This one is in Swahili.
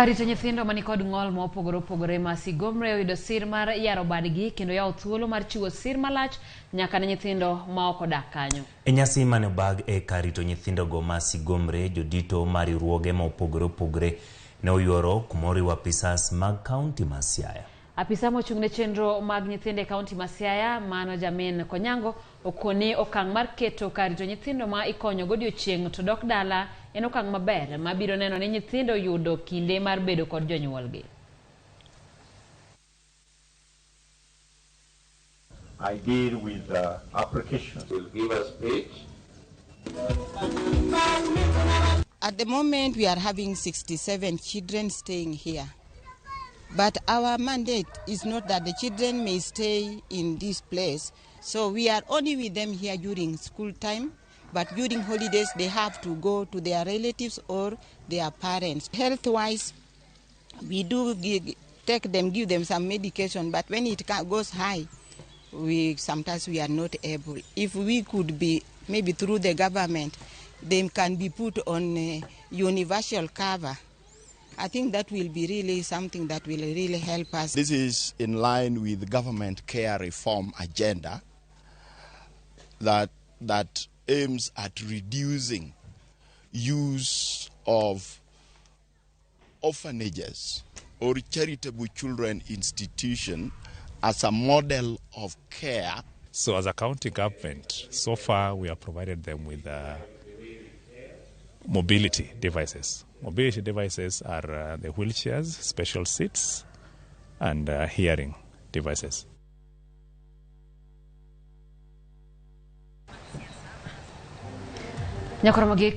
Rito nyithindo mani kod ng'ol ma opogore ma sigomre oyudo sir mar yaro badgi kendo yawo thuolo mar chiwo sir malach nyaka ne nyithindo ma ok odak kanyo. E nyasi mane obag e rito nyithindo go ma sigomre, jodito mar riwruoge ma opogore ne oyuoro kumoriwo apisas mag kaunti ma Siaya. Apisa mochung' ne chenro mag nyithinde kaunti ma Siaya, Mano Jamin Konyango, okoni okang' mar keto rito nyithindo ma ikonyo godiochieng' to dok dala en okang' maber ma biro neno ni nyithindo yudo kinde mar bedo kod jonyuolgi. I deal with applications. Will give us page. At the moment, we are having 67 children staying here. But our mandate is not that the children may stay in this place. So we are only with them here during school time. But during holidays, they have to go to their relatives or their parents. Health-wise, we do give them some medication. But when it goes high, sometimes we are not able. If we could be, maybe through the government, they can be put on a universal cover. I think that will be really something that will really help us. This is in line with the government care reform agenda that aims at reducing use of orphanages or charitable children institution as a model of care. So as a county government, so far we have provided them with mobility devices. Mobility devices are the wheelchairs, special seats, and hearing devices. Ramogi